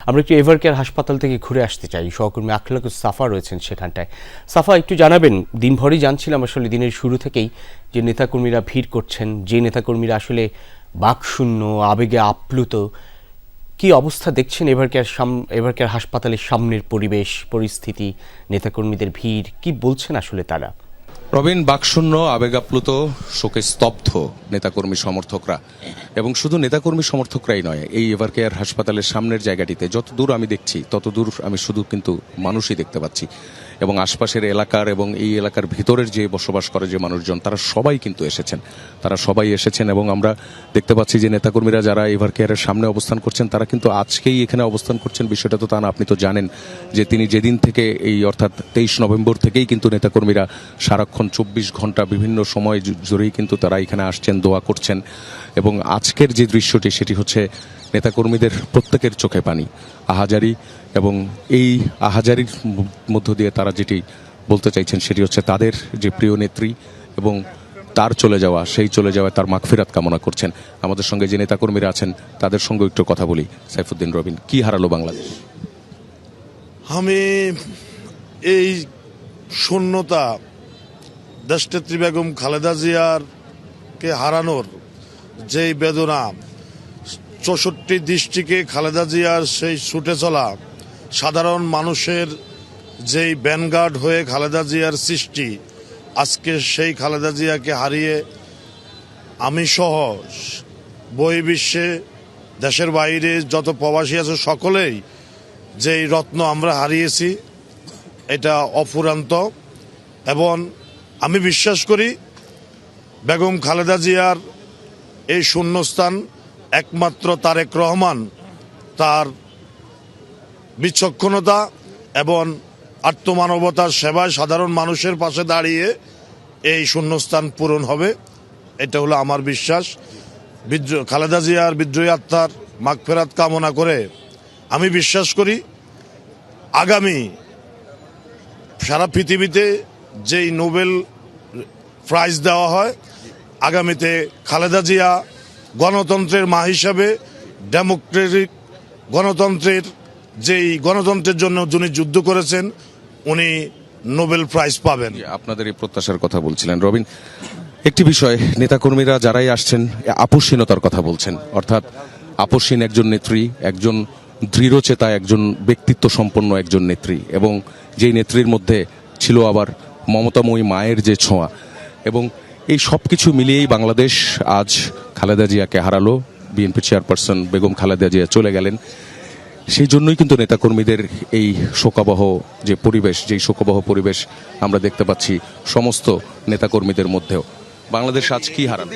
আমরা একটু এভারকেয়ার হাসপাতাল থেকে ঘুরে আসতে চাই। সহকর্মী আখলাকুস সাফা রয়েছেন সেখানটায়। সাফা, একটু জানাবেন, দিনভরই জানছিলাম আসলে দিনের শুরু থেকেই যে নেতাকর্মীরা ভিড় করছেন, যে নেতাকর্মীরা আসলে বাকশূন্য, আবেগে আপ্লুত, কি অবস্থা দেখছেন এভারকেয়ার হাসপাতালের সামনের পরিবেশ পরিস্থিতি, নেতাকর্মীদের ভিড়, কি বলছেন আসলে তারা? রবিন, বাকশূন্য, আবেগাপ্লুত, শোকে স্তব্ধ নেতাকর্মী সমর্থকরা। এবং শুধু নেতাকর্মী সমর্থকরাই নয়, এই এভারকেয়ার হাসপাতালের সামনের জায়গাটিতে যত দূর আমি দেখছি তত দূর আমি শুধু কিন্তু মানুষই দেখতে পাচ্ছি। এবং আশপাশের এলাকার এবং এই এলাকার ভিতরের যে বসবাস করে যে মানুষজন, তারা সবাই কিন্তু এসেছেন এবং আমরা দেখতে পাচ্ছি যে নেতাকর্মীরা যারা এভারকেয়ারের সামনে অবস্থান করছেন তারা কিন্তু আজকেই এখানে অবস্থান করছেন। বিষয়টা তো তা না, আপনি তো জানেন যে তিনি যেদিন থেকে এই অর্থাৎ 23 নভেম্বর থেকেই কিন্তু নেতাকর্মীরা সারাক্ষণ 24 ঘন্টা বিভিন্ন সময় জুড়েই কিন্তু তারা এখানে আসছেন, দোয়া করছেন। এবং আজকের যে দৃশ্যটি সেটি হচ্ছে নেতাকর্মীদের প্রত্যেকের চোখে পানি, আহাজারি, এবং এই আহাজারির মধ্য দিয়ে তারা যেটি বলতে চাইছেন সেটি হচ্ছে তাদের যে প্রিয় নেত্রী এবং তার চলে যাওয়া তার মাগফিরাত কামনা করছেন। আমাদের সঙ্গে যে নেতাকর্মীরা আছেন তাদের সঙ্গে একটু কথা বলি। সাইফুদ্দিন রবিন, কি হারালো বাংলাদেশ? আমি এই শূন্যতা, দেশনেত্রী বেগম খালেদা জিয়ারকে হারানোর যেই বেদনা, 64 ডিস্ট্রিক্টে খালেদা জিয়ার সেই ছুটে চলা সাধারণ মানুষের যেই ব্যানগার্ড হয়ে খালেদা জিয়ার সৃষ্টি, আজকে সেই খালেদা জিয়াকে হারিয়ে আমি সহ বহির্বিশ্বে, দেশের বাইরে যত প্রবাসী আছে সকলেই যেই রত্ন আমরা হারিয়েছি, এটা অফুরন্ত। এবং আমি বিশ্বাস করি বেগম খালেদা জিয়ার এই শূন্যস্থান একমাত্র তারেক রহমান তার বিচক্ষণতা এবং আত্মমানবতার সেবায় সাধারণ মানুষের পাশে দাঁড়িয়ে এই শূন্যস্থান পূরণ হবে, এটা হলো আমার বিশ্বাস। খালেদা জিয়ার বিদ্রোহী আত্মার মাগফিরাত কামনা করে আমি বিশ্বাস করি আগামী সারা পৃথিবীতে যেই নোবেল প্রাইজ দেওয়া হয়, আগামীতে খালেদা জিয়া গণতন্ত্রের মা হিসাবে, ডেমোক্রেটিক গণতন্ত্রের জন্য যিনি যুদ্ধ করেছেন, উনি নোবেল প্রাইজ পাবেন। আপনাদের এই প্রত্যাশার কথা বলছিলেন রবিন। একটি বিষয়, নেতাকর্মীরা যারাই আসছেন আপসহীনতার কথা বলছেন, অর্থাৎ আপসহীন একজন নেত্রী, একজন দৃঢ়চেতা, একজন ব্যক্তিত্ব সম্পন্ন একজন নেত্রী, এবং যেই নেত্রীর মধ্যে ছিল আবার মমতাময়ী মায়ের যে ছোঁয়া, এবং এই সব কিছু মিলিয়েই বাংলাদেশ আজ খালেদা জিয়াকে হারালো। বিএনপি চেয়ারপারসন বেগম খালেদা জিয়া চলে গেলেন। সেই জন্যই কিন্তু নেতাকর্মীদের এই শোকাবহ পরিবেশ আমরা দেখতে পাচ্ছি সমস্ত নেতাকর্মীদের মধ্যেও। বাংলাদেশ আজ কি হারালো?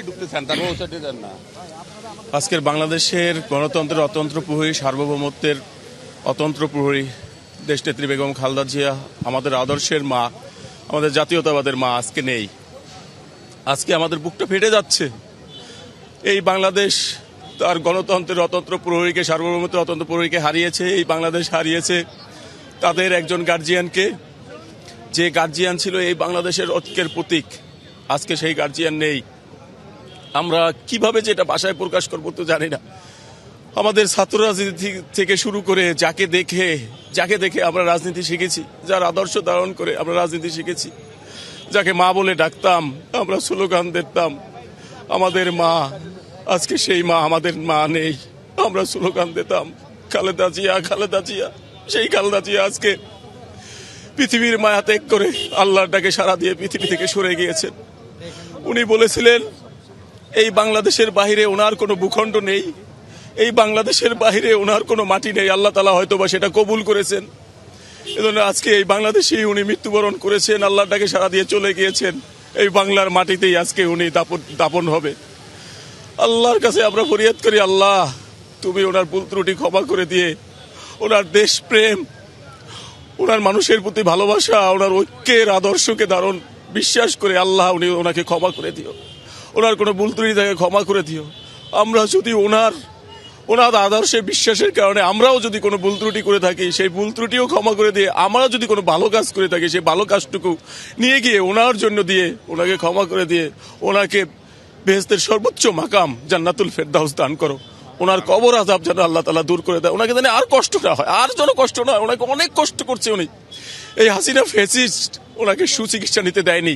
আজকের বাংলাদেশের গণতন্ত্রের অতন্ত্র প্রহরী, সার্বভৌমত্বের অতন্ত্র প্রহরী দেশনেত্রী বেগম খালেদা জিয়া, আমাদের আদর্শের মা, আমাদের জাতীয়তাবাদের মা আজকে নেই। আজকে আমাদের বুকটা ফেটে যাচ্ছে। এই বাংলাদেশ তার গণতন্ত্রের অতন্ত্র প্রহরীকে, সার্বভৌমত্বের অতন্ত্র প্রহরীকে হারিয়েছে। এই বাংলাদেশ হারিয়েছে তাদের একজন গার্জিয়ানকে, যে গার্জিয়ান ছিল এই বাংলাদেশের ঐক্যের প্রতীক। আজকে সেই গার্জিয়ান নেই। আমরা কিভাবে যেটা ভাষায় প্রকাশ করবো তো জানি না। আমাদের ছাত্র রাজনীতি থেকে শুরু করে যাকে দেখে আমরা রাজনীতি শিখেছি, যার আদর্শ ধারণ করে আমরা রাজনীতি শিখেছি, যাকে মা বলে ডাকতাম, আমরা স্লোগান দিতাম, আমাদের মা, আজকে সেই মা আমাদের মা নেই। আমরা স্লোগান দিতাম খালেদা জিয়া, খালেদা জিয়া। সেই খালেদা জিয়া আজকে পৃথিবীর মায়া ত্যাগ করে আল্লাহর ডাকে সাড়া দিয়ে পৃথিবী থেকে সরে গিয়েছেন। উনি বলেছিলেন এই বাংলাদেশের বাহিরে ওনার কোনো ভূখণ্ড নেই, এই বাংলাদেশের বাহিরে ওনার কোনো মাটি নেই। আল্লাহ তাআলা হয়তোবা সেটা কবুল করেছেন। এজন্য আজকে এই বাংলাদেশেই উনি মৃত্যুবরণ করেছেন, আল্লাহর ডাকে সাড়া দিয়ে চলে গিয়েছেন। এই বাংলার মাটিতেই আজকে উনি দাপন হবে। আল্লাহর কাছে আমরা ফরিয়াদ করি, আল্লাহ তুমি ওনার ভুল ত্রুটি ক্ষমা করে দিয়ে ওনার দেশপ্রেম, ওনার মানুষের প্রতি ভালোবাসা, ওনার ঐক্যের আদর্শকে ধারণ বিশ্বাস করে আল্লাহ ওনাকে ক্ষমা করে দিও, ওনার কোনো ভুল ত্রুটি থেকে ক্ষমা করে দিও। আমরা যদি ওনার আদর্শে বিশ্বাসের কারণে আমরাও যদি কোনো ভুল ত্রুটি করে থাকি, সেই ভুল ত্রুটিও ক্ষমা করে দিয়ে, আমরা যদি কোনো ভালো কাজ করে থাকি, সেই ভালো কাজটুকু নিয়ে গিয়ে ওনার জন্য দিয়ে, ওনাকে ক্ষমা করে দিয়ে, ওনাকে বেহেশতের সর্বোচ্চ মাকাম জান্নাতুল ফেরদাউস দান করো। ওনার কবর আযাব যেন আল্লাহ তাআলা দূর করে দেয়, ওনাকে যেন আর কষ্ট না হয়, আর যেন কষ্ট না হয়। ওনাকে অনেক কষ্ট করছে উনি, এই হাসিনা ফ্যাসিস্ট ওনাকে সুচিকিৎসা নিতে দেয়নি,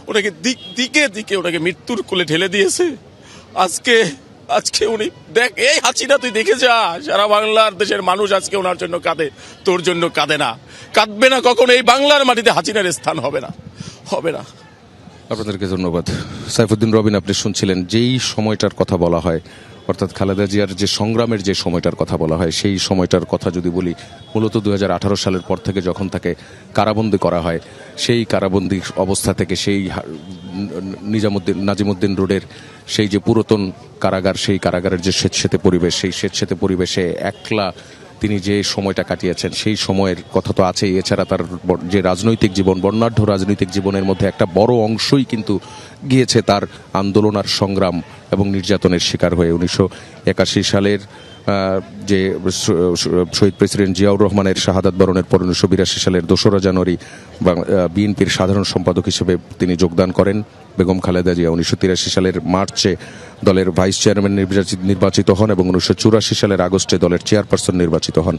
ওনাকে দিকে দিকে ওনাকে মৃত্যুর কোলে ঠেলে দিয়েছে। আজকে উনি দেখ, এই হাসিনা তুই দেখে যা, সারা বাংলার দেশের মানুষ আজকে ওনার জন্য কাঁদে, তোর জন্য কাঁদে না, কাঁদবে না কখনো। এই বাংলার মাটিতে হাসিনার স্থান হবে না। আপনাদেরকে ধন্যবাদ। সাইফুদ্দিন রবিন, আপনি শুনছিলেন যেই সময়টার কথা বলা হয়, অর্থাৎ খালেদা জিয়ার যে সংগ্রামের যে সময়টার কথা বলা হয়, সেই সময়টার কথা যদি বলি, মূলত 2018 সালের পর থেকে যখন তাকে কারাবন্দী করা হয়, সেই কারাবন্দী অবস্থা থেকে সেই নাজিমুদ্দিন রোডের সেই যে পুরাতন কারাগার, সেই কারাগারের যে স্বেচ্ছেতে পরিবেশ, সেই স্বেচ্ছেতে পরিবেশে একলা তিনি যে সময়টা কাটিয়েছেন, সেই সময়ের কথা তো আছেই। এছাড়া তার যে রাজনৈতিক জীবন, বর্ণাঢ্য রাজনৈতিক জীবনের মধ্যে একটা বড় অংশই কিন্তু গিয়েছে তার আন্দোলন আর সংগ্রাম এবং নির্যাতনের শিকার হয়ে। 1981 সালের যে শহীদ প্রেসিডেন্ট জিয়াউর রহমানের শাহাদাত বরণের পর 1982 সালের 2রা জানুয়ারি বিএনপির সাধারণ সম্পাদক হিসেবে তিনি যোগদান করেন। বেগম খালেদা জিয়া 1983 সালের মার্চে দলের ভাইস চেয়ারম্যান নির্বাচিত হন এবং 1984 সালের আগস্টে দলের চেয়ারপারসন নির্বাচিত হন।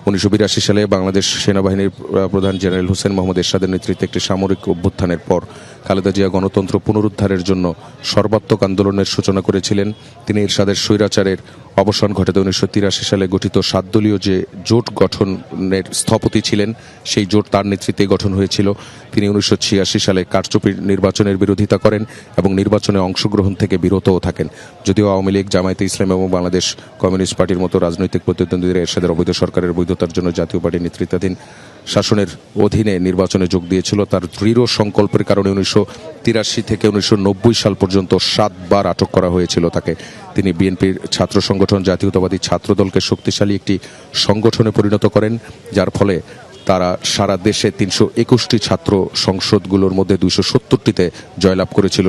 1982 সালে বাংলাদেশ সেনাবাহিনীর প্রধান জেনারেল হোসেন মোহাম্মদ এরশাদের নেতৃত্বে একটি সামরিক অভ্যুত্থানের পর খালেদা জিয়া গণতন্ত্র পুনরুদ্ধারের জন্য সর্বাত্মক আন্দোলনের সূচনা করেছিলেন। তিনি এরশাদের স্বৈরাচারের অবসান ঘটাতে 1983 সালে গঠিত 7 দলীয় যে জোট গঠনের স্থপতি ছিলেন, সেই জোট তার নেতৃত্বে গঠন হয়েছিল। তিনি 1986 সালে কারচুপির নির্বাচনের বিরোধিতা করেন এবং নির্বাচনে অংশগ্রহণ থেকে বিরতও থাকেন। যদিও আওয়ামী লীগ, জামায়াতে ইসলাম এবং বাংলাদেশ কমিউনিস্ট পার্টির মতো রাজনৈতিক প্রতিদ্বন্দ্বীরা এরশাদের অবৈধ সরকারের বৈধতার জন্য জাতীয় পার্টির নেতৃত্বাধীন শাসনের অধীনে নির্বাচনে যোগ দিয়েছিল, তার দৃঢ় সংকল্পের কারণে 1983 থেকে 1990 সাল পর্যন্ত 7 বার আটক করা হয়েছিল তাকে। তিনি বিএনপির ছাত্র সংগঠন জাতীয়তাবাদী ছাত্রদলকে শক্তিশালী একটি সংগঠনে পরিণত করেন, যার ফলে তারা সারা দেশে 321টি ছাত্র সংসদগুলোর মধ্যে 270টিতে জয়লাভ করেছিল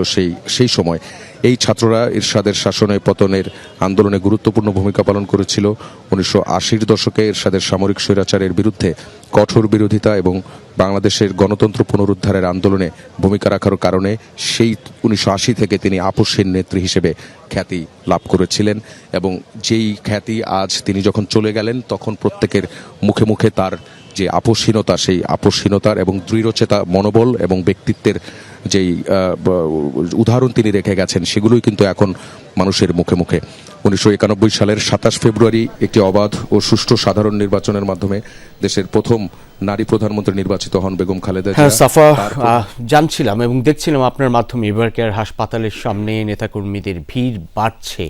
সেই সময়। এই ছাত্ররা এরশাদের শাসনে পতনের আন্দোলনে গুরুত্বপূর্ণ ভূমিকা পালন করেছিল। 1980-র দশকে এরশাদের সামরিক স্বৈরাচারের বিরুদ্ধে কঠোর বিরোধিতা এবং বাংলাদেশের গণতন্ত্র পুনরুদ্ধারের আন্দোলনে ভূমিকা রাখার কারণে সেই 1980 থেকে তিনি আপসহীন নেত্রী হিসেবে খ্যাতি লাভ করেছিলেন। এবং যেই খ্যাতি আজ তিনি যখন চলে গেলেন, তখন প্রত্যেকের মুখে মুখে তার যে আপসহীনতা, সেই আপসহীনতার এবং দৃঢ়চেতা মনোবল এবং ব্যক্তিত্বের যেই উদাহরণ তিনি রেখে গেছেন, সেগুলোই কিন্তু এখন মানুষের মুখে মুখে। 1991 সালের 27 ফেব্রুয়ারি একটি অবাধ ও সুষ্ঠু সাধারণ নির্বাচনের মাধ্যমে দেশের প্রথম নারী প্রধানমন্ত্রী নির্বাচিত হন বেগম খালেদা জিয়া। হ্যাঁ সাফা, জানছিলাম এবং দেখছিলাম আপনার মাধ্যমে এভারকেয়ার হাসপাতালের সামনে নেতাকর্মীদের ভিড় বাড়ছে।